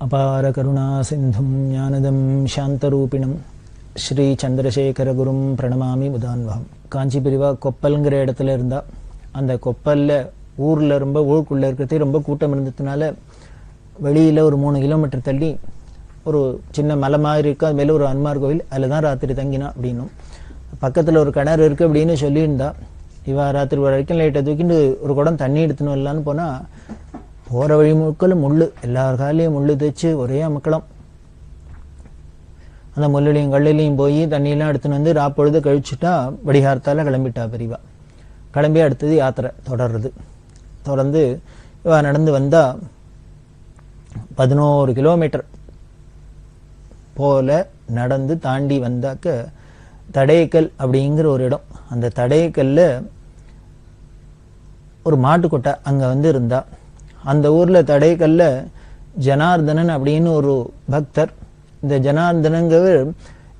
அபார கருணா சிந்தும் ஞானதம் சாந்தரூபிணம் ஸ்ரீ சந்திரசேகர குரும் பிரணமாமி முதான்வகம். காஞ்சி பிரிவா கொப்பல்ங்கிற இடத்துல இருந்தா, அந்த கொப்பல்ல ஊர்ல ரொம்ப ஊருக்குள்ள இருக்கிறதே ரொம்ப கூட்டம் இருந்ததுனால வெளியில ஒரு 3 கிலோமீட்டர் தள்ளி ஒரு சின்ன மலை மாதிரி இருக்கு, அது மேல ஒரு அனுமார் கோவில், அதில் தான் ராத்திரி தங்கினா அப்படின்னும். பக்கத்துல ஒரு கிணறு இருக்கு அப்படின்னு சொல்லியிருந்தா. இவா ராத்திரி வரைக்கும் லைட்டை தூக்கிட்டு ஒரு குடம் தண்ணி எடுத்துன்னு வரலான்னு போனா, போற வழி முழுக்கலும் முள்ளு, எல்லார் காலையும் முள்ளு தேய்ச்சி ஒரே அமக்களம். அந்த முள்ளிலையும் கல்லிலையும் போய் தண்ணியெல்லாம் எடுத்துன்னு வந்து ராப்பொழுது கழிச்சுட்டா வடிகாரத்தால கிளம்பிட்டா பெரியவா. கிளம்பி அடுத்தது யாத்திரை தொடர்ந்து இவா நடந்து வந்தா 11 கிலோமீட்டர் போல நடந்து தாண்டி வந்தாக்க தடைக்கல் அப்படிங்கிற ஒரு இடம். அந்த தடைக்கல்ல ஒரு மாட்டுக்கொட்டை அங்க இருந்தா. அந்த ஊர்ல தடைக்கல்ல ஜனார்தனன் அப்படின்னு ஒரு பக்தர். இந்த ஜனார்தனங்கிறவர்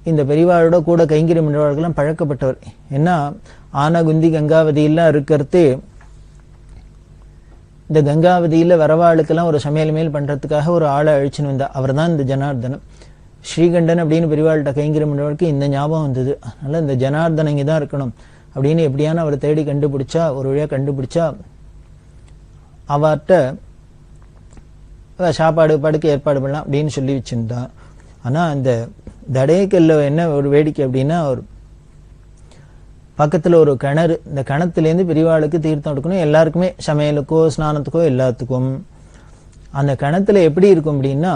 இந்த பெரியவாளோட கூட கைங்கரியம் பண்றவர்களுக்கெல்லாம் பழக்கப்பட்டவர். ஏன்னா ஆனகுந்தி கங்காவதியெல்லாம் இருக்கிறது, இந்த கங்காவதியில வரவாளுக்கெல்லாம் ஒரு சமையல் மேல் பண்றதுக்காக ஒரு ஆளை அழிச்சுன்னு வந்தா. அவர் தான் இந்த ஜனார்தனன். ஸ்ரீகண்டன் அப்படின்னு பெரியவாள்கிட்ட கைங்கரியம் பண்றவருக்கு இந்த ஞாபகம் வந்தது. அதனால இந்த ஜனார்தன் இங்கதான் இருக்கணும் அப்படின்னு எப்படியான அவரை தேடி கண்டுபிடிச்சா, ஒரு வழியா கண்டுபிடிச்சா அவர்கிட்ட சாப்பாடு படுக்க ஏற்பாடு பண்ணலாம் அப்படின்னு சொல்லி வச்சிருந்தான். ஆனா அந்த தடைக்கல்ல என்ன ஒரு வேடிக்கை அப்படின்னா, ஒரு பக்கத்துல ஒரு கிணறு, இந்த கிணத்துலேருந்து பெரியவாளுக்கு தீர்த்தம் எடுக்கணும், எல்லாருக்குமே சமையலுக்கோ ஸ்நானத்துக்கோ எல்லாத்துக்கும். அந்த கிணத்துல எப்படி இருக்கும் அப்படின்னா,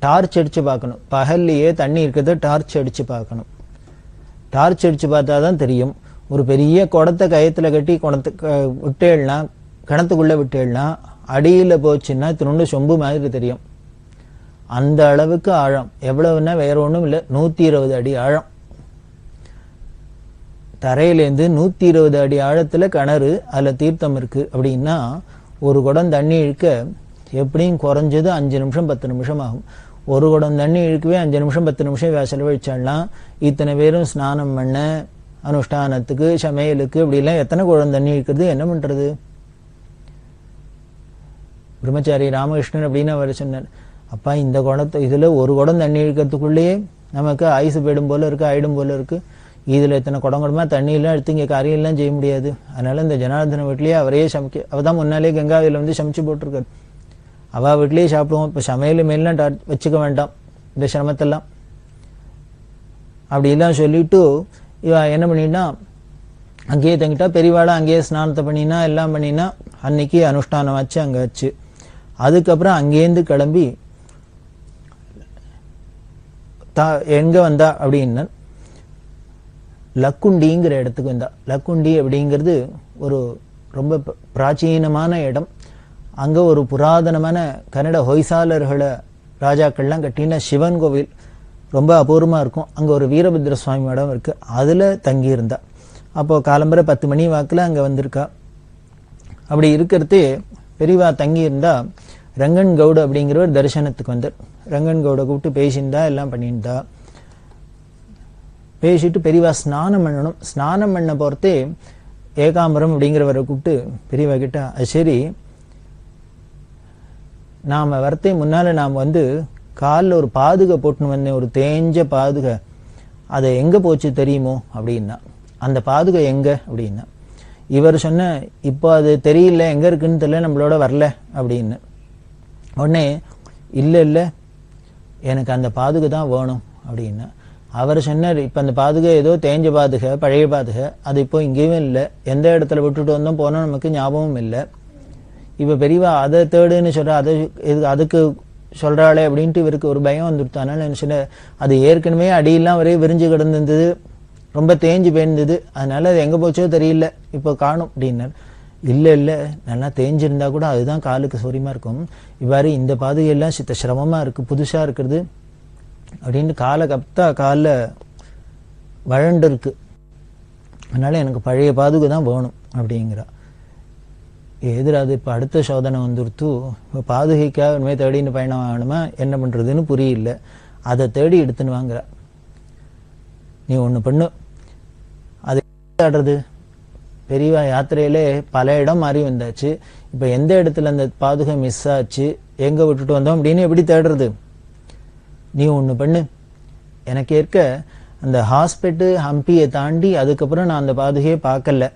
டார்ச் அடிச்சு பார்க்கணும். பகல்லையே தண்ணி இருக்கிறத டார்ச் அடிச்சு பார்க்கணும். டார்ச் அடிச்சு பார்த்தாதான் தெரியும். ஒரு பெரிய குடத்தை கயத்துல கட்டி விட்டேன்னா, கிணத்துக்குள்ள விட்டேன்னா அடியில போச்சுன்னா திருண்டு சொம்பு மாதிரி தெரியும். அந்த அளவுக்கு ஆழம். எவ்வளவுன்னா வேற ஒண்ணும் இல்லை, 120 அடி ஆழம். தரையிலேருந்து 120 அடி ஆழத்துல கிணறு, அதுல தீர்த்தம் இருக்கு அப்படின்னா ஒரு குடம் தண்ணி இழுக்க எப்படியும் குறைஞ்சது 5 நிமிஷம் 10 நிமிஷம் ஆகும். ஒரு குடம் தண்ணி இழுக்கவே 5 நிமிஷம் 10 நிமிஷம் செலவழிச்சாலாம் இத்தனை பேரும் ஸ்நானம் பண்ண, அனுஷ்டானத்துக்கு, சமையலுக்கு இப்படிலாம் எத்தனை குடம் தண்ணி இழுக்கிறது, என்ன பண்றது? பிரம்மச்சாரி ராமகிருஷ்ணன் அப்படின்னு அவர் சொன்னார், அப்பா இந்த குடத்தை இதுல ஒரு குடம் தண்ணி இழுக்கிறதுக்குள்ளேயே நமக்கு ஆயுசு போயிடும் போல இருக்கு, ஆயிடும் போல இருக்கு. இதுல இத்தனை குடமா தண்ணி எல்லாம் எடுத்து இங்க காரியம் எல்லாம் செய்ய முடியாது. அதனால இந்த ஜனார்தன வீட்லயே அவரையே சமைக்க, அவதான் முன்னாலே கங்காவில சமைச்சு போட்டிருக்காரு. அவ வீட்லயே சாப்பிடுவோம், இப்ப சமையல் மேலாம் வச்சுக்க வேண்டாம் இந்த சிரமத்தெல்லாம் அப்படி எல்லாம் சொல்லிட்டு இவ என்ன பண்ணினா அங்கேயே தங்கிட்டா. பெரியவாளா அங்கேயே ஸ்நானத்தை பண்ணினா, எல்லாம் பண்ணினா. அன்னைக்கு அனுஷ்டானம் வச்சு அங்க வச்சு அதுக்கப்புறம் அங்கேருந்து கிளம்பி எங்க வந்தா அப்படின்னா லக்குண்டிங்கிற இடத்துக்கு வந்தா. லக்குண்டி அப்படிங்கிறது ஒரு ரொம்ப பிராச்சீனமான இடம். அங்க ஒரு புராதனமான கன்னட ஹொய்சாலர்களை ராஜாக்கள்லாம் கட்டின சிவன் கோவில் ரொம்ப அபூர்வமா இருக்கும். அங்க ஒரு வீரபத்ர சுவாமி மடம் இருக்கு, அதுல தங்கி இருந்தா. அப்போ காலம்பரை 10 மணி வாக்குல அங்க வந்திருக்கா. அப்படி இருக்கிறது பெரியவா தங்கி இருந்தா. ரங்கன் கவுடு அப்படிங்கிறவர் தரிசனத்துக்கு வந்தார். ரங்கன் கவுட கூப்பிட்டு பேசியிருந்தா, எல்லாம் பண்ணியிருந்தா. பேசிட்டு பெரியவா ஸ்நானம் பண்ணணும். ஸ்நானம் பண்ண போறதே ஏகாம்பரம் அப்படிங்கிறவரை கூப்பிட்டு பெரியவா கிட்ட, அது சரி, நாம வரத்தே முன்னால நாம் காலில் ஒரு பாதுகை போட்டுன்னு வந்தேன், ஒரு தேஞ்ச பாதுகை, அதை எங்க போச்சு தெரியுமோ அப்படின்னா. அந்த பாதுகை எங்க அப்படின்னா இவர் சொன்ன, இப்போ அது தெரியல, எங்க இருக்குன்னு தெரியல, நம்மளோட வரல அப்படின்னு. உடனே இல்ல எனக்கு அந்த பாதுகை தான் வேணும் அப்படின்னா. அவர் சொன்னார், இப்ப அந்த பாதுகை ஏதோ தேஞ்ச பாதுகை, பழைய பாதுகை, அது இப்போ இங்கேயும் இல்லை, எந்த இடத்துல விட்டுட்டு வந்தோம் போனோம் நமக்கு ஞாபகமும் இல்லை. இப்ப பெரியவா அதை தேடுன்னு சொல்ற, அதுக்கு சொல்றாளே அப்படின்ட்டு இவருக்கு ஒரு பயம் வந்துடுத்து. அதனால என்ன சொன்ன, அது ஏற்கனவே அடியெல்லாம் ஒரே விரிஞ்சு கிடந்திருந்தது, ரொம்ப தேஞ்சு போயிருந்தது, அதனால அது எங்க போச்சோ தெரியல, இப்போ காணும் அப்படின்னார். இல்ல நல்லா தேஞ்சிருந்தா கூட அதுதான் காலுக்கு சௌரியமா இருக்கும். இவ்வாறு இந்த பாதுகையெல்லாம் சித்த சிரமமா இருக்கு, புதுசா இருக்கிறது அப்படின்னு காலை கப்தா காலில் வழண்டு இருக்கு. அதனால எனக்கு பழைய பாதுகை தான் வேணும் அப்படிங்கிறா. எதிராது இப்ப அடுத்த சோதனை வந்துடுத்து. இப்போ பாதுகைக்காக உண்மையை தேடின்னு பயணம் ஆகணுமா, என்ன பண்றதுன்னு புரியல. அதை தேடி எடுத்துன்னு வாங்குற. நீ ஒண்ணு பண்ணு, அது ஆடுறது. பெரியவா யாத்திரையிலே பல இடம் மாறி வந்தாச்சு. இப்ப எந்த இடத்துல அந்த பாதுகை மிஸ் ஆச்சு, எங்கே விட்டுட்டு வந்தோம் அப்படின்னு எப்படி தேடுறது? நீ ஒன்று பண்ணு, எனக்கு ஏற்க அந்த ஹாஸ்பிட்டல் ஹம்பியை தாண்டி அதுக்கப்புறம் நான் அந்த பாதுகையை பார்க்கல,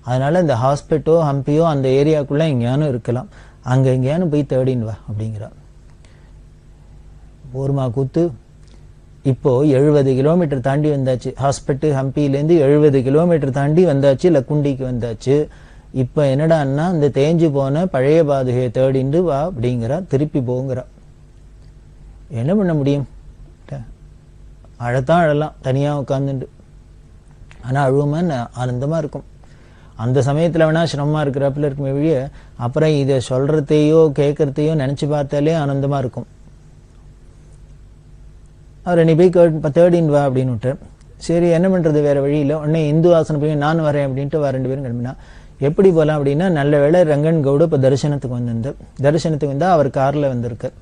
அதனால இந்த ஹாஸ்பிட்டோ ஹம்பியோ அந்த ஏரியாக்குள்ளே எங்கேயானும் இருக்கலாம், அங்கே எங்கேயானு போய் தேடின்னு வா அப்படிங்கிறான். போர்மா கூத்து. இப்போ 70 கிலோமீட்டர் தாண்டி வந்தாச்சு, ஹாஸ்பிட்டல் ஹம்பியிலேருந்து 70 கிலோமீட்டர் தாண்டி வந்தாச்சு, லக்குண்டிக்கு வந்தாச்சு. இப்போ என்னடான்னா இந்த தேஞ்சு போன பழைய பாதுகையை தேடிண்டு வா அப்படிங்கிறா. திருப்பி போங்கிறா. என்ன பண்ண முடியும்? அழத்தான் அழலாம் தனியாக உட்காந்துண்டு. ஆனால் அழுவமா ஆனந்தமாக இருக்கும். அந்த சமயத்தில் வேணா சிரமமாக இருக்கிறப்பல இருக்குமே வழிய, அப்புறம் இதை சொல்கிறதையோ கேட்குறதையோ நினச்சி பார்த்தாலே ஆனந்தமாக இருக்கும். அவரை நீ போய் தேடின்னு வா அப்படின்னு விட்டு, சரி என்ன பண்ணுறது வேறு வழியில், உடனே இந்து ஆசனம் போய் நான் வரேன் அப்படின்ட்டு 2 பேரும் கிளம்பினா. எப்படி போகலாம் அப்படின்னா, நல்ல வேளை ரங்கன் கவுடு இப்போ தரிசனத்துக்கு தரிசனத்துக்கு வந்தால் அவர் காரில் வந்திருக்கார்.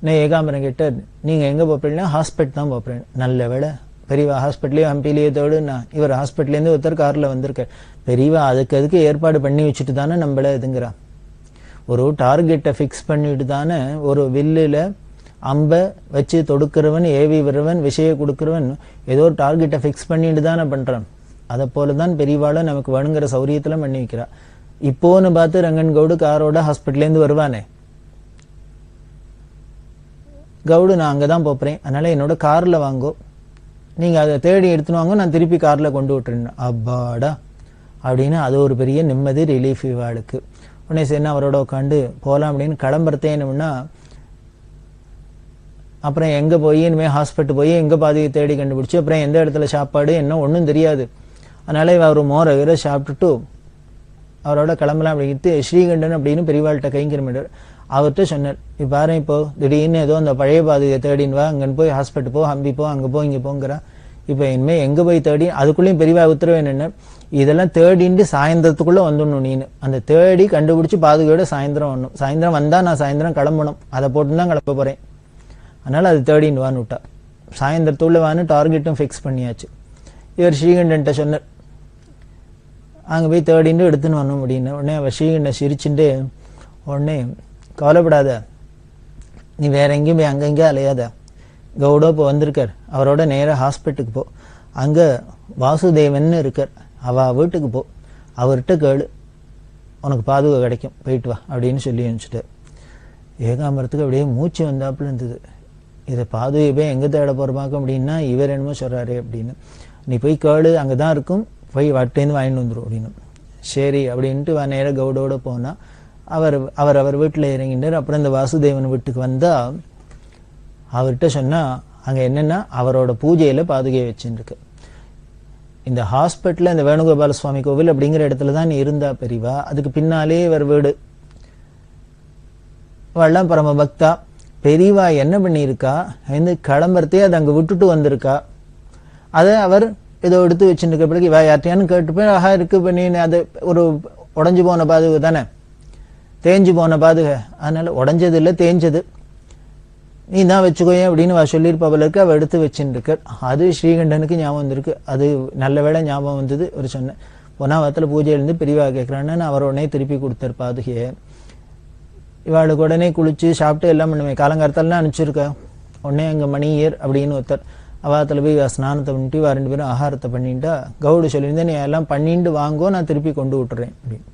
நான் ஏகாம்பரம் கேட்டார், நீங்கள் எங்கே போகிறீங்கன்னா ஹாஸ்பிட்டல் தான் போகிறேன். நல்ல வேளை பெரியவா ஹாஸ்பிட்டலையோ ஹம்பிலேயே தேடுனா, இவர் ஹாஸ்பிட்டல்லேருந்து ஒருத்தர் காரில் வந்திருக்கார். பெரியவா அதுக்கு ஏற்பாடு பண்ணி வச்சுட்டு தானே நம்மள இதுங்கிறா. ஒரு டார்கெட்டை ஃபிக்ஸ் பண்ணிட்டு தானே ஒரு வில்லில் அம்பை வச்சு தொடுக்கிறவன், ஏவி விடுறவன், விஷய கொடுக்குறவன் ஏதோ ஒரு டார்கெட்டை ஃபிக்ஸ் பண்ணிட்டு தானே பண்ணுறான். அதை போல தான் பெரியவாளை நமக்கு வேணுங்கிற சௌரியத்தில் பண்ணி வைக்கிறா. இப்போன்னு பார்த்து ரங்கன் கவுடு காரோட ஹாஸ்பிட்டல்லேருந்து வருவானே, கவுடு நான் அங்கே தான் போகிறேன், அதனால் என்னோட காரில் வாங்கோ, நீங்கள் அதை தேடி எடுத்துன்னு வாங்க, நான் திருப்பி காரில் கொண்டு விட்டுறேன். அப்பாடா அப்படின்னு அது ஒரு பெரிய நிம்மதி, ரிலீஃப் இவாளுக்கு. உடனே சரி அவரோட உட்காந்து போகலாம் அப்படின்னு கிளம்புறதே என்னன்னா, அப்புறம் எங்கே போய் இனிமேல் ஹாஸ்பிட்டல் போய் எங்கே பாதியை தேடி கண்டுபிடிச்சி அப்புறம் எந்த இடத்துல சாப்பாடு என்ன ஒன்றும் தெரியாது. அதனால் அவர் மோரை வீர சாப்பிட்டுட்டு அவரோட கிளம்பலாம் அப்படின்ட்டு ஸ்ரீகண்டன் அப்படின்னு பெரியவாள்கிட்ட கைங்கிரமிட்டார். அவர்கிட்ட சொன்னார், இப்போ பாரு, இப்போ திடீர்னு ஏதோ அந்த பழைய பாதியை தேடின்னு வா, அங்கன்னு போய் ஹாஸ்பிட்டல் போ, ஹம்பி போ, அங்கே போ, இங்கே போங்கிறா. இப்போ இனிமேல் எங்கே போய் தேடி, அதுக்குள்ளேயும் பெரியவா உத்தரவு என்னென்ன, இதெல்லாம் தேடிட்டு சாயந்தரத்துக்குள்ளே வந்துடணும். நீனு அந்த தேடி கண்டுபிடிச்சி பாதுகையோட சாயந்தரம் வரணும். சாயந்தரம் வந்தால் நான் சாயந்தரம் கிளம்பணும், அதை போட்டு தான் கிளம்ப போகிறேன், அதனால் அது தேடின்னு வான்னு விட்டா. சாயந்தரத்துள்ள வான்னு டார்கெட்டும் ஃபிக்ஸ் பண்ணியாச்சு. இவர் ஸ்ரீகண்டன்ட்ட சொன்னார், அங்கே போய் தேடின்னு எடுத்துன்னு வரணும் அப்படின்னு. உடனே அவர் ஸ்ரீகண்டன் சிரிச்சுட்டு, உடனே கவலைப்படாத, நீ வேற எங்கேயும் போய் அங்கங்கே அலையாத, கவுடோ இப்போ வந்திருக்கார், அவரோட நேராக ஹாஸ்பிட்டலுக்கு போ, அங்கே வாசுதேவன் இருக்கார், அவள் வீட்டுக்கு போ, அவர்கிட்ட கேளு, உனக்கு பாதுகா கிடைக்கும், போயிட்டு வா அப்படின்னு சொல்லி அனுப்பிச்சிட்டார். ஏகாம்பரத்துக்கு அப்படியே மூச்சு வந்தாப்புல இருந்தது. இதை பாதுகை போய் எங்கே தேட போகிறப்பாக்க அப்படின்னா, இவர் என்னமோ சொல்கிறாரு அப்படின்னு. நீ போய் கேளு, அங்கே தான் இருக்கும், போய் வட்டேருந்து வாங்கிட்டு வந்துடும் அப்படின்னு. சரி அப்படின்ட்டு நேராக கவுடோடு போனால் அவர் வீட்டில் இறங்கிட்டார். அப்புறம் இந்த வாசுதேவன் வீட்டுக்கு வந்தால் அவர்கிட்ட சொன்னால், அங்கே என்னென்னா அவரோட பூஜையில் பாதுகையை வச்சுருக்கு. இந்த ஹாஸ்பிட்டலில் இந்த வேணுகோபால சுவாமி கோவில் அப்படிங்கிற இடத்துல தான் நீ இருந்தா பெரியவா, அதுக்கு பின்னாலே இவர் வீடு. அவள்லாம் பரம பக்தா. பெரியவா என்ன பண்ணியிருக்கா, இந்த கிளம்புறதே அதை அங்கே விட்டுட்டு வந்திருக்கா. அதை அவர் ஏதோ எடுத்து வச்சுருக்க பிறகு இவா யார்ட்டையானு கேட்டுப்பேன், ஆஹா இருக்கு இப்போ நீ அது ஒரு உடஞ்சி போன பாதுகை தானே, தேஞ்சு போன பாதுகை, அதனால உடஞ்சது இல்லை தேஞ்சது, நீ தான் வச்சுக்கோயேன் அப்படின்னு சொல்லியிருப்பாவலுக்கு அவள் எடுத்து வச்சுருக்கார். அது ஸ்ரீகண்டனுக்கு ஞாபகம் வந்திருக்கு. அது நல்ல வேளை ஞாபகம் வந்தது. ஒரு சொன்னேன் பொன்னா வாரத்தில் பூஜையிலேருந்து பெரியவா கேட்குறான்னு அவர் உடனே திருப்பி கொடுத்தார் பாதுகையை. இவாளுக்கு உடனே குளிச்சு சாப்பிட்டு எல்லாம் பண்ணுவேன். காலங்காலத்தாலாம் அனுப்பிச்சிருக்கா. உடனே அங்கே மணியர் அப்படின்னு ஒருத்தர் அவாத்தில் போய் ஸ்நானத்தை பண்ணிட்டு 2 பேரும் ஆகாரத்தை பண்ணிட்டா, கவுடு சொல்லியிருந்தேன், நீ எல்லாம் பண்ணிட்டு வாங்கோ, நான் திருப்பி கொண்டு விட்டுறேன் அப்படின்னு.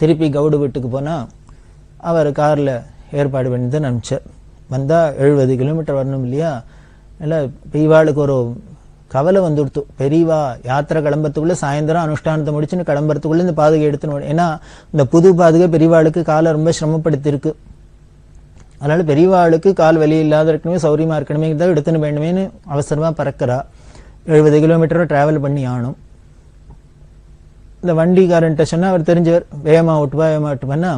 திருப்பி கவுடு வீட்டுக்கு போனால் அவர் காரில் ஏற்பாடு பண்ணி தான் அனுப்பிச்சார். வந்தால் 70 கிலோமீட்டர் வரணும் இல்லையா. இல்லை பெரியவாளுக்கு ஒரு கவலை வந்துடுத்து. பெரியவா யாத்திரை கிளம்புறதுக்குள்ளே சாயந்தரம் அனுஷ்டானத்தை முடிச்சுன்னு கிளம்புறதுக்குள்ளே இந்த பாதுகை எடுத்துன்னு, ஏன்னா இந்த புது பாதுகை பெரியவாளுக்கு காலை ரொம்ப சிரமப்படுத்திருக்கு. அதனால பெரியவாளுக்கு கால் வலி இல்லாத இருக்கணுமே, சௌரியமாக இருக்கணுமே, தான் எடுத்துன்னு வேணுமேனு அவசரமாக பறக்கிறா. 70 கிலோமீட்டரை ட்ராவல் பண்ணி ஆகணும். இந்த வண்டிக்காரன்ட்ட சொன்னால் அவர் தெரிஞ்சவர், வேகமாக ஓட்டுவான்னா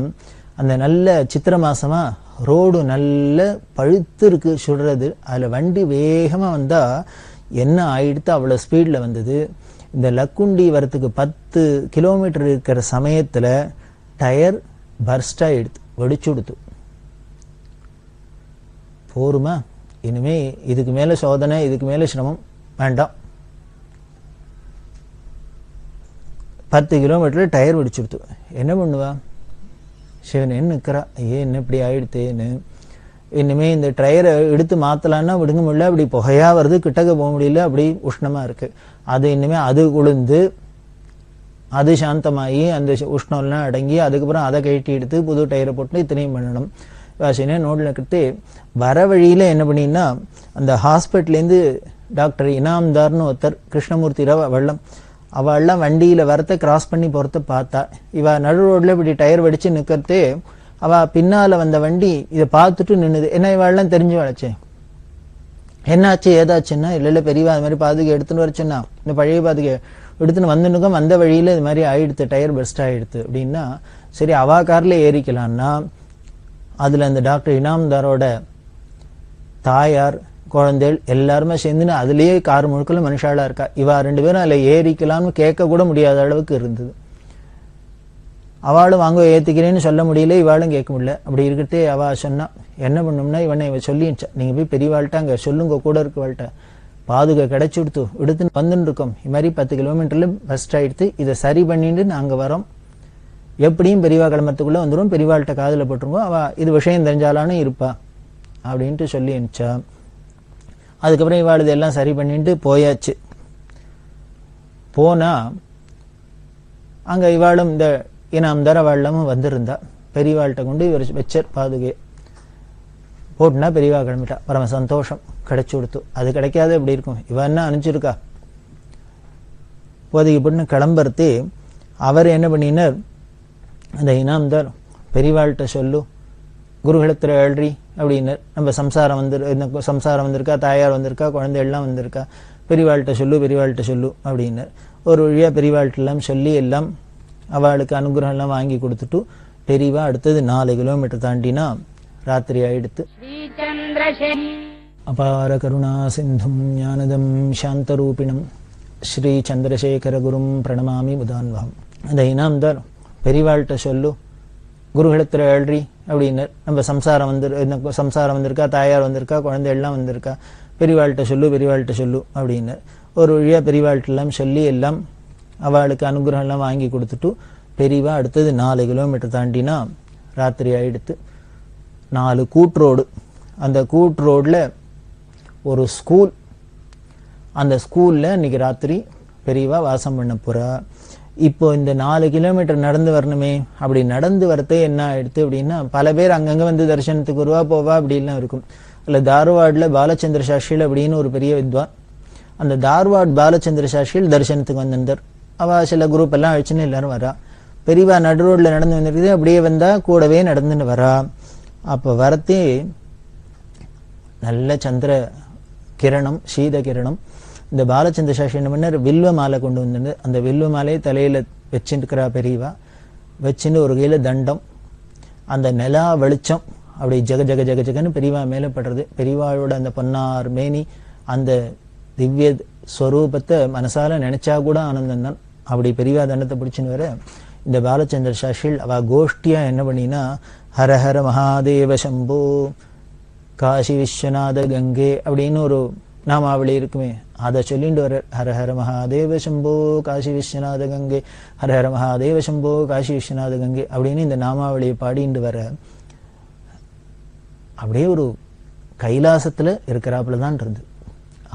அந்த நல்ல சித்திர மாசமா ரோடு நல்ல பழுத்து இருக்கு சுடுறது, அதில் வண்டி வேகமாக வந்தால் என்ன ஆயிடுத்து, அவ்வளோ ஸ்பீடில் வந்தது. இந்த லக்குண்டி வரத்துக்கு 10 கிலோமீட்டர் இருக்கிற சமயத்தில் டயர் பர்ஸ்ட் ஆகிடுது, வெடிச்சு கொடுத்து. போருமா, இனிமே இதுக்கு மேலே சோதனை, இதுக்கு மேலே சிரமம் வேண்டாம். 10 கிலோமீட்டர் டயர் வெடிச்சுடுத்து. என்ன பண்ணுவா? சிவனேன்னு நிற்கிறா. ஐயே என்ன இப்படி ஆயிடுத்தேன்னு. இனிமே இந்த டயரை எடுத்து மாத்தலான்னா விடுங்க முடியல, அப்படி புகையா வருது, கிட்டக்க போக முடியல, அப்படி உஷ்ணமா இருக்கு. அது இனிமே அது குளிர்ந்து அது சாந்தமாகி அந்த உஷ்ணம்லாம் அடங்கி அதுக்கப்புறம் அதை கழட்டி எடுத்து புது டயரை போட்டு இத்தனையும் பண்ணணும். வாசினே நோட்டில் இருக்கிறது வர வழியில என்ன பண்ணினா, அந்த ஹாஸ்பிட்டல்லேருந்து டாக்டர் இனாம்தார்னு ஒருத்தர், கிருஷ்ணமூர்த்தி ராவ் வெள்ளம், அவள்லாம் வண்டியில வரத்தை கிராஸ் பண்ணி போறத பார்த்தா. இவ நடு ரோட்ல இப்படி டயர் வெடிச்சு நிக்கிறதே அவ பின்னால வந்த வண்டி இதை பார்த்துட்டு நின்னுது. என்ன இவாள்லாம் தெரிஞ்சு வளச்சே, என்னாச்சு ஏதாச்சுன்னா, இல்ல பெரியவா அது மாதிரி பாதுகை எடுத்துன்னு வரச்சுன்னா, இந்த பழைய பாதுகை எடுத்துன்னு வந்துனுக்கும் வந்த வழியில இது மாதிரி ஆயிடுத்து, டயர் பெஸ்ட் ஆயிடுத்து அப்படின்னா, சரி அவா கார்ல ஏறிக்கலான்னா அதுல அந்த டாக்டர் இனாம்தாரோட தாயார் குழந்தைகள் எல்லாருமே சேர்ந்துன்னு அதுலயே கார் முழுக்கல மனுஷாலா இருக்கா. இவா 2 பேரும் அதுல ஏறிக்கலாம்னு கேட்க கூட முடியாத அளவுக்கு இருந்தது. அவளும் வாங்க ஏத்திக்கிறேன்னு சொல்ல முடியல, இவாளும் கேட்க முடியல. அப்படி இருக்கிறதே அவ சொன்னா, என்ன பண்ணோம்னா இவ சொல்லிச்சா, நீங்க போய் பெரியவாள்கிட்ட அங்க சொல்லுங்க, கூட இருக்கவாள்கிட்ட பாதுகை கிடைச்சி எடுத்து வந்துன்னு இருக்கோம், இது மாதிரி 10 கிலோமீட்டர்ல பஸ்ட் ஆயிடுத்து, இதை சரி பண்ணிட்டு நாங்க வரோம், எப்படியும் பெரியவா கிளம்பத்துக்குள்ள வந்துடும், பெரியவாள்கிட்ட காதுல போட்டுருங்க, அவ இது விஷயம் தெரிஞ்சாலான்னு இருப்பா அப்படின்ட்டு சொல்லி அனுப்பிச்சா. அதுக்கப்புறம் இவாள் இதெல்லாம் சரி பண்ணிட்டு போயாச்சு. போனா அங்க இவாளும் இந்த இனாம்தார் அவளும் வந்திருந்தா. பெரியவாள்கிட்ட கொண்டு இவர் வச்சர் பாதுகை போட்டுனா பெரியவா கிளம்பிட்டா. பரம சந்தோஷம், கிடைச்சு கொடுத்து. அது கிடைக்காத எப்படி இருக்கும், இவ என்ன அனுப்பிச்சிருக்கா. போதைக்கு போட்டுன்னு கிளம்புறது அவர் என்ன பண்ணினார், அந்த இனாம்தார் பெரியவாள்கிட்ட சொல்லு, குருகுலத்தில் எழுறி அப்படின்னார். நம்ம சம்சாரம் வந்திருக்கா, தாயார் வந்திருக்கா, குழந்தை எல்லாம் வந்திருக்கா, பெரியவாள்கிட்ட சொல்லு அப்படின்னார். ஒரு வழியா பெரியவாள்கிட்ட எல்லாம் சொல்லி எல்லாம் அவளுக்கு அனுகிரகம் எல்லாம் வாங்கி கொடுத்துட்டு பெரியவா அடுத்தது 4 கிலோமீட்டர் தாண்டினா ராத்திரி ஆயிடுத்து. அபார கருணா சிந்தும் ஞானதம் சாந்தரூபிணம் ஸ்ரீ சந்திரசேகர குரும் பிரணமாமி முதான்வகம். அந்த இனாம்தார் பெரியவாள்கிட்ட சொல்லு, குருகுலத்தில் எழுறி அப்படின்னார். நம்ம சம்சாரம் வந்திருக்கா, தாயார் வந்திருக்கா, குழந்தை எல்லாம் வந்திருக்கா, பெரியவாள்கிட்ட சொல்லு அப்படின்னார். ஒரு வழியா பெரியவாள்கிட்ட எல்லாம் சொல்லி எல்லாம் அவளுக்கு அனுகிரகம் எல்லாம் வாங்கி கொடுத்துட்டு பெரியவா அடுத்தது 4 கிலோமீட்டர் தாண்டினா ராத்திரி ஆயிடுத்து. 4 கூட்ரோடு, அந்த கூட்ரோட்ல ஒரு ஸ்கூல், அந்த ஸ்கூல்ல இன்னைக்கு ராத்திரி பெரியவா வாசம் பண்ண போறா. இப்போ இந்த 4 கிலோமீட்டர் நடந்து வரணுமே, அப்படி நடந்து வரத்தே என்ன ஆயிடுத்து அப்படின்னா, பல பேர் அங்கங்க வந்து தரிசனத்துக்கு வருவா போவா அப்படின்லாம் இருக்கும். இல்ல தார்வாட்ல பாலச்சந்திர சாஸ்திரிகள் அப்படின்னு ஒரு பெரிய வித்வான், அந்த தார்வாட் பாலச்சந்திர சாஸ்திரிகள் தரிசனத்துக்கு வந்திருந்தார். அவ சில குரூப் எல்லாம் அழிச்சுன்னு எல்லாரும் வரா. பெரியவா நடு ரோட்ல நடந்து வந்துருக்குது, அப்படியே வந்தா கூடவே நடந்துன்னு வரா. அப்ப வரத்தே நல்ல சந்திர கிரணம், சீத கிரணம். இந்த பாலச்சந்திர சாஸ்திரி என்ன பண்ணார், வில்வ மாலை கொண்டு வந்து அந்த வில்வ மாலையை தலையில வச்சுருக்கிறா பெரியவா. வச்சுன்னு ஒரு கையில தண்டம், அந்த நிலா வெளிச்சம் அப்படி ஜக ஜக ஜக ஜகன்னு பெரியவா மேல படுறது. பெரியவாளோட அந்த பொன்னார் மேனி, அந்த திவ்ய ஸ்வரூபத்தை மனசால நினைச்சா கூட ஆனந்தம் தான். அப்படி பெரியவா தண்டத்தை பிடிச்சுன்னு வர இந்த பாலச்சந்திர சாஸ்திரிகள் அவ கோஷ்டியா என்ன பண்ணினா, ஹரஹர மகாதேவ சம்போ காசி விஸ்வநாத கங்கே அப்படின்னு ஒரு நாமாவளி இருக்குமே, அதை சொல்லிட்டு வர. ஹரஹர மகாதேவ சம்போ காசி விஸ்வநாத கங்கே, ஹரஹர மகாதேவ சம்போ காசி விஸ்வநாத கங்கே அப்படின்னு இந்த நாமாவளியை பாடிட்டு வர. அப்படியே ஒரு கைலாசத்துல இருக்கிறாப்புல தான் இருந்து.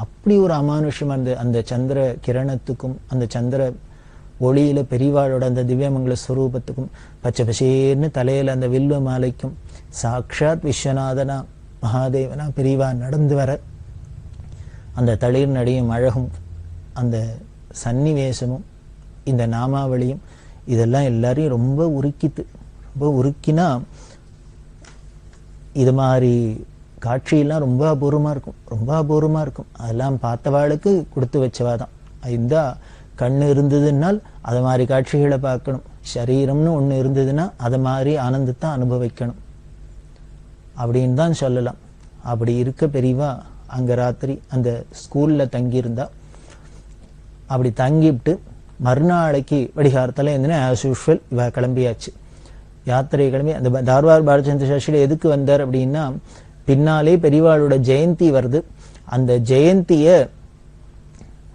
அப்படி ஒரு அமானுஷ்யமா இருந்தது. அந்த சந்திர கிரணத்துக்கும் அந்த சந்திர ஒளியில பெரியவாளோட அந்த திவ்யமங்கல ஸ்வரூபத்துக்கும் பச்சை பசேர்னு தலையில அந்த வில்வ மாலைக்கும் சாக்ஷாத் விஸ்வநாதனா மகாதேவனா பெரியவா நடந்து வர, அந்த தளிர் நடையும் அழகும் அந்த சன்னிவேசமும் இந்த நாமாவளியும் இதெல்லாம் எல்லாரையும் ரொம்ப உருக்கித்து. ரொம்ப உருக்கினா இது மாதிரி காட்சியெல்லாம் ரொம்ப அபூர்வமா இருக்கும். அதெல்லாம் பார்த்தவாளுக்கு கொடுத்து வச்சவாதான். இந்த கண்ணு இருந்ததுன்னால் அது மாதிரி காட்சிகளை பார்க்கணும், சரீரம்னு ஒண்ணு இருந்ததுன்னா அது மாதிரி ஆனந்தத்தை அனுபவிக்கணும் அப்படின்னு தான் சொல்லலாம். அப்படி இருக்க பெரியவா அங்க ராத்திரி அந்த ஸ்கூல்ல தங்கியிருந்தா. அப்படி தங்கிவிட்டு மறுநாளைக்கு வடிகாரத்தில் இருந்துன்னா ஆஸ் யூஷுவல் இவ கிளம்பியாச்சு. யாத்திரை கிளம்பி அந்த தார்வார் பாலச்சந்திர சாஸ்திரி எதுக்கு வந்தார் அப்படின்னா, பின்னாலே பெரியவாளோட ஜெயந்தி வருது. அந்த ஜெயந்திய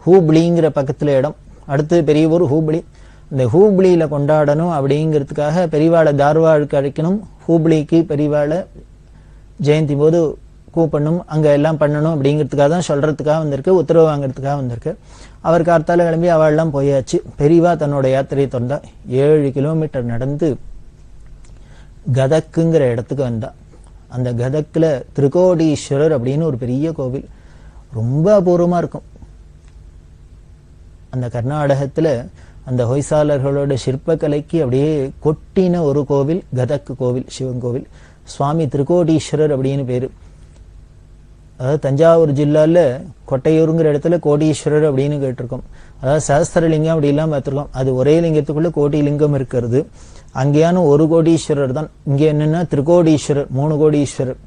ஹூப்ளிங்கிற பக்கத்துல இடம், அடுத்து பெரிய ஊர் ஹூப்ளி, இந்த ஹூப்ளியில கொண்டாடணும் அப்படிங்கிறதுக்காக பெரியவாளை தார்வாடுக்கு அழைக்கணும், ஹூப்ளிக்கு பெரியவாளை ஜெயந்தி போது கூப்பிடணும், அங்க எல்லாம் பண்ணணும் அப்படிங்கிறதுக்காக தான் சொல்றதுக்காக வந்திருக்கு, உத்தரவு வாங்குறதுக்காக வந்திருக்கு. அவர் கார்த்தால கிளம்பி அவள்லாம் போயாச்சு. பெரியவா தன்னோட யாத்திரையை தொடர்ந்தா 7 கிலோமீட்டர் நடந்து கதக்குங்கிற இடத்துக்கு வந்தா. அந்த கதக்குல திரிகோடீஸ்வரர் அப்படின்னு ஒரு பெரிய கோவில், ரொம்ப அபூர்வமா இருக்கும். அந்த கர்நாடகத்துல அந்த ஹொய்சாலர்களோட சிற்பக்கலைக்கு அப்படியே கொட்டின ஒரு கோவில் கதக்கு கோவில், சிவன் கோவில். சுவாமி திரிகோடீஸ்வரர் அப்படின்னு பேரு. அதாவது தஞ்சாவூர் ஜில்லால கொட்டையூருங்கிற இடத்துல கோடீஸ்வரர் அப்படின்னு கேட்டிருக்கோம். அதாவது சஹஸ்திரலிங்கம் அப்படிலாம் பார்த்திருக்கோம். அது ஒரே லிங்கத்துக்குள்ள கோடி லிங்கம் இருக்கிறது. அங்கேயான ஒரு கோடீஸ்வரர் தான். இங்க என்னன்னா திரிகோடீஸ்வரர், 3 கோடீஸ்வரர்.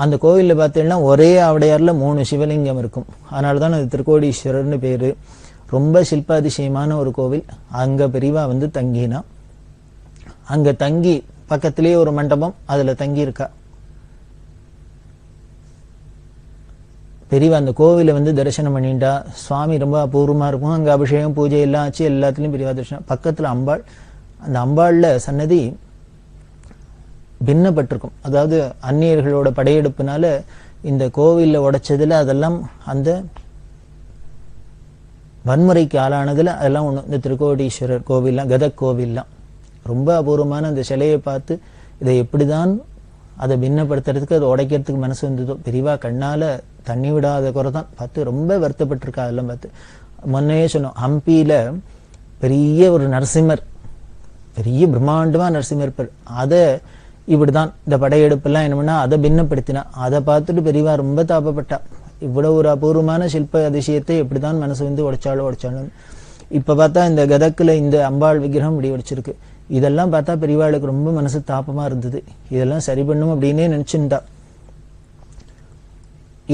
அந்த கோவில்ல பார்த்தீங்கன்னா ஒரே ஆவடையார்ல 3 சிவலிங்கம் இருக்கும். அதனாலதான் அது திரிகோடீஸ்வரர்னு பேரு. ரொம்ப சில்பாதிசயமான ஒரு கோவில். அங்க பெரியவா வந்து தங்கினா. அங்க தங்கி பக்கத்திலேயே ஒரு மண்டபம், அதுல தங்கி இருக்கா. பெரியவா அந்த கோவில வந்து தரிசனம் பண்ணிட்டா. சுவாமி ரொம்ப அபூர்வமா இருக்கும். அங்க அபிஷேகம் பூஜை எல்லாம் ஆச்சு. எல்லாத்துலயும் பெரியவா தரிசனம். பக்கத்துல அம்பாள். அந்த அம்பாள்ல சன்னதி பின்னப்பட்டிருக்கும். அதாவது அந்நியர்களோட படையெடுப்புனால இந்த கோவில்ல உடைச்சதுல அதெல்லாம் அந்த வன்முறைக்கு ஆளானதுல அதெல்லாம் ஒண்ணு. இந்த திரிகோடீஸ்வரர் கோவில்லாம், கதக் கோவில்லாம் ரொம்ப அபூர்வமான அந்த சிலையை பார்த்து இதை எப்படிதான் அதை பின்னப்படுத்துறதுக்கு, அதை உடைக்கிறதுக்கு மனசு வந்ததோ. பெரியவா கண்ணால தண்ணி விடாத குறைதான் பார்த்து ரொம்ப வருத்தப்பட்டிருக்கா. அதெல்லாம் பார்த்து முன்னையே சொன்னோம், ஹம்பியில பெரிய ஒரு நரசிம்மர், பெரிய பிரம்மாண்டமா நரசிம்மர் பேர். அதை இப்படிதான் இந்த படையெடுப்பெல்லாம் என்ன பண்ணா அதை பின்னப்படுத்தினா. அதை பார்த்துட்டு பெரியவா ரொம்ப தாபப்பட்டா. இவ்வளவு ஒரு அபூர்வமான சில்ப அதிசயத்தை எப்படிதான் மனசு வந்து உடைச்சாலும். இப்ப பார்த்தா இந்த கதக்குல இந்த அம்பாள் விக்கிரகம் இப்படி உடைச்சிருக்கு. இதெல்லாம் பார்த்தா பெரியவாளுக்கு ரொம்ப மனசு தாபமா இருந்தது. இதெல்லாம் சரி பண்ணும் அப்படின்னே நினைச்சுட்டா.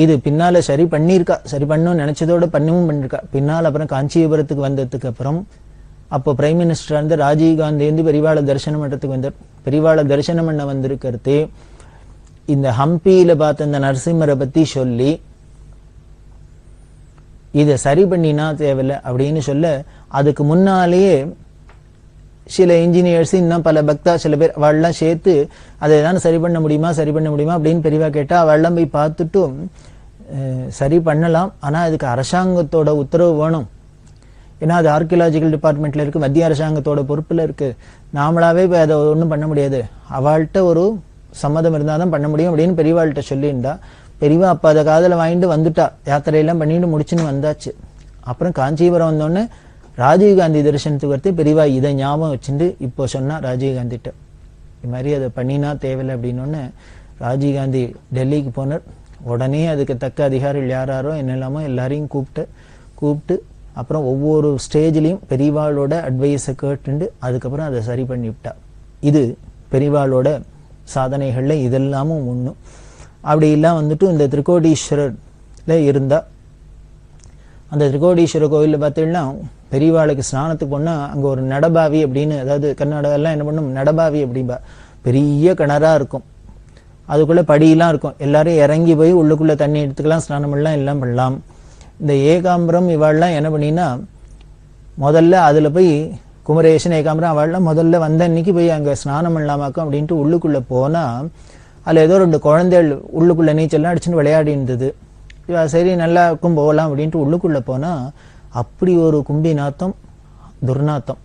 இது பின்னால சரி பண்ணிருக்கா. சரி பண்ணும் நினைச்சதோட பண்ணவும் பண்ணிருக்கா. பின்னால் அப்புறம் காஞ்சிபுரத்துக்கு வந்ததுக்கு அப்புறம் அப்போ பிரைம் மினிஸ்டர் வந்து ராஜீவ் காந்தி வந்து பெரியவாளை தரிசனம் பண்றதுக்கு வந்தார். பெரியவாளை தரிசனம் பண்ண வந்திருக்கிறதே இந்த ஹம்பியில பார்த்த இந்த நரசிம்மரை பத்தி சொல்லி இதை சரி பண்ணினா தேவையில்லை அப்படின்னு சொல்ல, அதுக்கு முன்னாலேயே சில இன்ஜினியர்ஸ் இன்னும் பல பக்தா சில பேர் அவள்லாம் சேர்த்து அதை தான் சரி பண்ண முடியுமா அப்படின்னு பெரியவா கேட்டா, அவள்லாம் போய் பார்த்துட்டும் சரி பண்ணலாம், ஆனா அதுக்கு அரசாங்கத்தோட உத்தரவு வேணும். ஏன்னா அது ஆர்கியலாஜிக்கல் டிபார்ட்மெண்ட்ல இருக்கு, மத்திய அரசாங்கத்தோட பொறுப்புல இருக்கு. நாமளாவே போய் அதை ஒன்றும் பண்ண முடியாது. அவள்கிட்ட ஒரு சம்மதம் இருந்தாதான் பண்ண முடியும் அப்படின்னு பெரியவாள்கிட்ட சொல்லியிருந்தா. பெரியவா அப்ப அதை காதல வாங்கிட்டு வந்துட்டா. யாத்திரையெல்லாம் பண்ணிட்டு முடிச்சுன்னு வந்தாச்சு. அப்புறம் காஞ்சிபுரம் வந்தோடனே ராஜீவ்காந்தி தரிசனத்துக்கு வரத்து பெரியவா இதை ஞாபகம் வச்சுட்டு இப்போ சொன்னா ராஜீவ்காந்திட்ட, இது மாதிரி அதை பண்ணினா தேவையில்லை அப்படின்னோடனே ராஜீவ்காந்தி டெல்லிக்கு போனார். உடனே அதுக்கு தக்க அதிகாரிகள் யாராரோ என்னெல்லாமோ எல்லாரையும் கூப்பிட்டு அப்புறம் ஒவ்வொரு ஸ்டேஜ்லையும் பெரியவாளோட அட்வைஸை கேட்டுண்டு அதுக்கப்புறம் அதை சரி பண்ணிவிட்டா. இது பெரியவாளோட சாதனைகள்ல இதெல்லாமும் ஒண்ணு. அப்படி எல்லாம் வந்துட்டு இந்த திரிகோடீஸ்வரர்ல இருந்தா. அந்த திரிகோடீஸ்வரர் கோவில்ல பார்த்தீங்கன்னா பெரியவாளுக்கு ஸ்நானத்துக்கு போனா அங்க ஒரு நடபாவி அப்படின்னு, அதாவது கர்நாடகா எல்லாம் என்ன பண்ணும், நடபாவி அப்படின்பா. பெரிய கிணறா இருக்கும், அதுக்குள்ள படியெல்லாம் இருக்கும். எல்லாரும் இறங்கி போய் உள்ளுக்குள்ள தண்ணி எடுத்துக்கலாம், ஸ்நானம் பண்ணலாம், எல்லாம் பண்ணலாம். இந்த ஏகாம்பரம் இவாள்லாம் என்ன பண்ணினா முதல்ல அதுல போய் குமரேசன் ஏகாம்பரம் அவள்லாம் முதல்ல வந்த அன்னைக்கு போய் அங்க ஸ்நானம் பண்ணலாமாக்கும் அப்படின்ட்டு உள்ளுக்குள்ள போனா அதுல ஏதோ 2 குழந்தைகள் உள்ளுக்குள்ள நீச்சல்லாம் அடிச்சுட்டு விளையாடி இருந்தது. சரி நல்லா இருக்கும் போகலாம் அப்படின்ட்டு உள்ளுக்குள்ள போனா அப்படி ஒரு கும்பி நாத்தம், துர்நாத்தம்.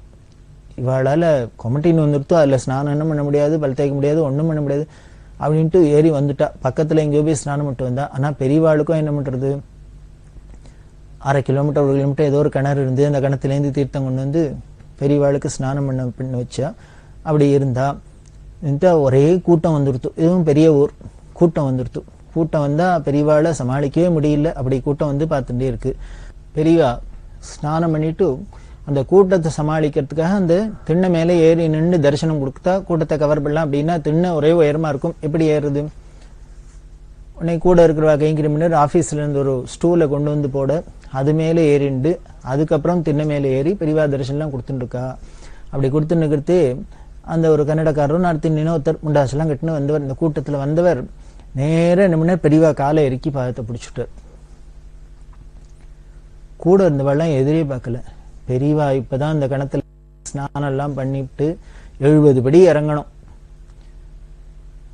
இவாளால கொமட்டின்னு வந்துடுத்தோ, அதுல ஸ்நானம் என்ன பண்ண முடியாது, பல் தேய்க்க முடியாது, ஒண்ணும் பண்ண முடியாது அப்படின்ட்டு ஏறி வந்துட்டா. பக்கத்துல எங்கேயோ போய் ஸ்நானம் பண்ணிட்டு வந்தா. ஆனா பெரியவாளுக்கும் என்ன பண்றது, 1/2 கிலோமீட்டர் 1 கிலோமீட்டர் ஏதோ ஒரு கிணறு இருந்து அந்த கிணத்துலேருந்து தீர்த்தம் கொண்டு வந்து பெரியவாளுக்கு ஸ்நானம் பண்ண வச்சா. அப்படி இருந்தா ஒரே கூட்டம் வந்துடுத்து. இதுவும் பெரிய ஊர், கூட்டம் வந்துடுத்து. கூட்டம் வந்தா பெரியவாளை சமாளிக்கவே முடியல. அப்படி கூட்டம் வந்து பார்த்துட்டே இருக்கு. பெரியவா ஸ்நானம் பண்ணிட்டு அந்த கூட்டத்தை சமாளிக்கிறதுக்காக அந்த திண்ணை மேலே ஏறி நின்று தரிசனம் கொடுத்தா கூட்டத்தை கவர் பண்ணலாம். அப்படின்னா திண்ணை ஒரே உயரமா இருக்கும், எப்படி ஏறுது? உடனே கூட இருக்கிறவா கைங்கிரிமினர் ஆபீஸ்ல இருந்து ஒரு ஸ்டூலை கொண்டு வந்து போட அது மேலே ஏறிண்டு அதுக்கப்புறம் திண்ணை மேலே ஏறி பெரியவா தரிசனம் கொடுத்துட்டு இருக்கா. அப்படி கொடுத்துன்னு இருக்கிறது அந்த ஒரு கன்னடக்காரரும் அடுத்து இன்னொருத்தர் முண்டாசெல்லாம் கட்டுன்னு வந்தவர். இந்த கூட்டத்துல வந்தவர் நேர நிமிட பெரியவா காலை இறுக்கி பாதத்தை பிடிச்சுட்டார். கூட இருந்தவெல்லாம் எதிரே பார்க்கல. பெரியவா இப்பதான் அந்த கிணத்துல ஸ்நானம் எல்லாம் பண்ணிட்டு 70 படி இறங்கணும்.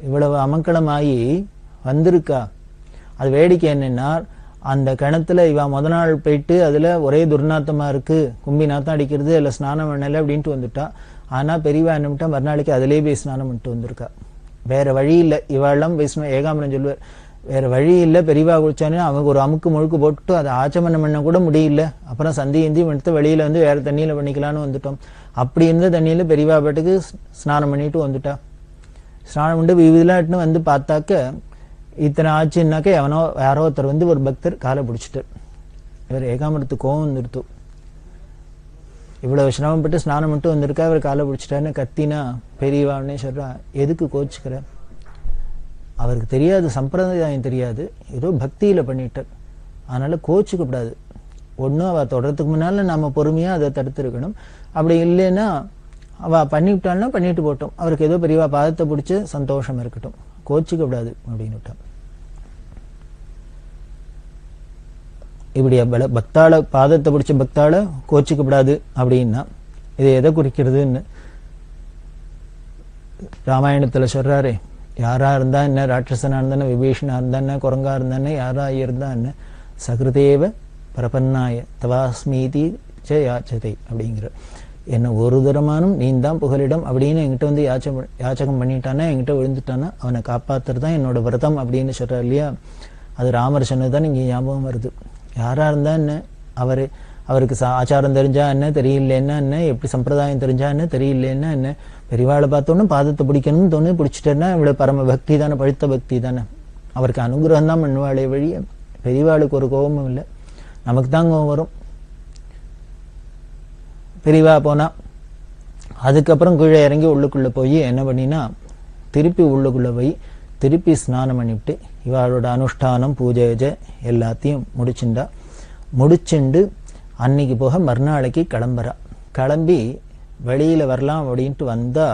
இவ்வளவு அமக்களமாயி வந்திருக்கா. அது வேடிக்கை என்னன்னா, அந்த கிணத்துல இவ முத நாள் போயிட்டு அதுல ஒரே துர்நாத்தமா இருக்கு, கும்பி நாத்தம் அடிக்கிறது, அதுல ஸ்நானம் பண்ணல அப்படின்ட்டு வந்துட்டா. ஆனா பெரியவா என்னட்டா மறுநாளைக்கு அதிலே போய் ஸ்நானம் பண்ணிட்டு வந்திருக்கா. வேற வழி இல்லை. இவாளெல்லாம் பேசணும். ஏகாம்பரம் சொல்லுவார், வேற வழி இல்லை, பெரியவா குளிச்சானே அவங்க ஒரு அமுக்கு முழுக்கு போட்டுட்டு அதை ஆச்சமனம் பண்ண கூட முடியல. அப்புறம் சந்தி இந்தியும் எடுத்து வெளியில வந்து வேற தண்ணியில பண்ணிக்கலான்னு வந்துட்டோம். அப்படி இருந்த தண்ணியில பெரியவா பாட்டுக்கு ஸ்நானம் பண்ணிட்டு வந்துட்டா. ஸ்நானம் பண்ணி விவிலாட்டுன்னு வந்து பார்த்தாக்க இத்தனை ஆச்சுன்னாக்க எவனோ யாரோ ஒருத்தர் வந்து ஒரு பக்தர் காலை பிடிச்சிட்டார். இவர் ஏகாம்பரத்துக்கு கோவம் வந்துருத்து. இவ்வளவு சிரமப்பட்டு ஸ்நானம் மட்டும் வந்திருக்கா, இவர் காலை பிடிச்சிட்டாருன்னு கத்தினா பெரியவான்னே சொல்றா, எதுக்கு கோச்சுக்கிற? அவருக்கு தெரியாது, சம்பிரதாயம் தெரியாது, ஏதோ பக்தியில பண்ணிட்டார், அதனால கோச்சுக்கப்படாது. ஒன்றும் அவ தொடறதுக்கு முன்னால நம்ம பொறுமையா அதை தடுத்திருக்கணும். அப்படி இல்லைன்னா அவ பண்ணிவிட்டாள்னா பண்ணிட்டு போட்டோம், அவருக்கு ஏதோ பெரியவா பாதத்தை பிடிச்சு சந்தோஷம் இருக்கட்டும், கோச்சுக்கப்படாது அப்படின்னு. இப்படி பக்தாள பாதத்தை பிடிச்ச பக்தாள கோச்சிக்கப்படாது அப்படின்னா இது எதை குறிக்கிறதுன்னு ராமாயணத்துல சொல்றாரே, யாரா இருந்தா என்ன, ராட்சசனா இருந்தா என்ன, விபீஷணா இருந்தா என்ன, குரங்கா இருந்தா என்ன, யாரா இருந்தா என்ன, சகிருதேவ பிரபன்னாய தவாஸ்மீதி ச யாச்சதை அப்படிங்கிற, என்ன ஒரு தரமானும் நீ தான் புகலிடம் அப்படின்னு என்கிட்ட வந்து யாச்சகம் பண்ணிட்டானா, என்கிட்ட விழுந்துட்டானா அவனை காப்பாத்துறதுதான் என்னோட விரதம் அப்படின்னு சொல்றாரு இல்லையா. அது ராமர் சொன்னதுதான் இங்க ஞாபகம் வருது. யாரா இருந்தா என்ன, அவருக்கு ஆச்சாரம் தெரிஞ்சா என்ன, தெரியலன்னா என்ன, எப்படி சம்பிரதாயம் தெரிஞ்சா என்ன, தெரியலன்னா என்ன, பெரியவாளை பார்த்தோன்னு பாதத்தை பிடிக்கணும்னு தோணு பிடிச்சிட்டேன்னா இவ்வளவு பரம பக்தி தானே, பழுத்த பக்தி தானே. அவருக்கு அனுகிரகம் தான் பண்ணுவாளே வழிய பெரியவாளுக்கு ஒரு கோபமும் இல்லை, நமக்கு தான் கோபம் வரும். பெரியவா போனா அதுக்கப்புறம் கீழே இறங்கி உள்ளுக்குள்ள போய் என்ன பண்ணினா, திருப்பி உள்ளுக்குள்ள போய் திருப்பி ஸ்நானம் பண்ணிவிட்டு இவாளோட அனுஷ்டானம் பூஜைஜ எல்லாத்தையும் முடிச்சுண்டு அன்னைக்கு போக மறுநாளைக்கு கிளம்புறா. கிளம்பி வெளியில வரலாம் அப்படின்ட்டு வந்தா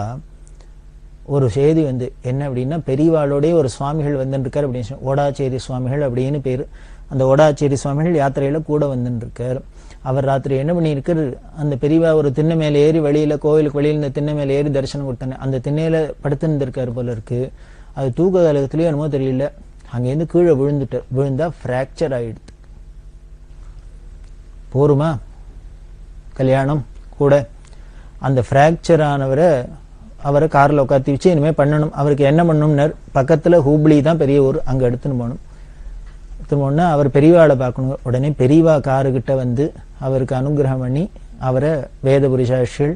ஒரு செய்தி வந்து என்ன அப்படின்னா, பெரியவாளோடய ஒரு சுவாமிகள் வந்துருக்காரு அப்படின்னு, ஓடாச்சேரி சுவாமிகள் அப்படின்னு பேரு. அந்த ஓடாச்சேரி சுவாமிகள் யாத்திரையில கூட வந்துருக்காரு. அவர் ராத்திரி என்ன பண்ணியிருக்காரு, அந்த பெரியவா ஒரு திண்ணை மேல ஏறி வெளியில கோயிலுக்கு வெளியில இந்த திண்ணை மேல ஏறி தரிசனம் கொடுத்தானே, அந்த திண்ணையில படுத்துருக்காரு போல இருக்கு. அது தூக்க காலத்திலயோ என்னமோ தெரியல, அங்கேருந்து கீழே விழுந்தா பிராக்சர் ஆயிடுது. போருமா கல்யாணம் கூட? அந்த பிராக்சர் ஆனவரை அவரை கார்ல உட்காத்தி வச்சு இனிமே பண்ணணும். அவருக்கு என்ன பண்ணணும்னார், பக்கத்துல ஹூப்ளி தான் பெரிய ஊர், அங்க எடுத்துன்னு போகணும். எடுத்துன்னு அவர் பெரியவாளை பார்க்கணும். உடனே பெரியவா காருகிட்ட வந்து அவருக்கு அனுகிரகம் பண்ணி அவரை வேதபுரி சாட்சிகள்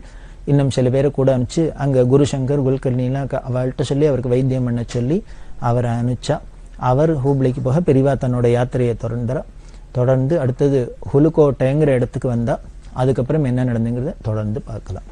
இன்னும் சில பேரை கூட அனுப்பிச்சு அங்க குருசங்கர் குல்கர்ணிலாம் அவள்கிட்ட சொல்லி அவருக்கு வைத்தியம் பண்ண சொல்லி அவரை அனுப்பிச்சா. அவர் ஹூப்ளிக்கு போக பெரியவா தன்னோட யாத்திரையை தொடர்ந்து அடுத்தது ஹுலுக்கோட்டைங்கிற இடத்துக்கு வந்தா. அதுக்கப்புறம் என்ன நடந்துங்கிறத தொடர்ந்து பார்க்கலாம்.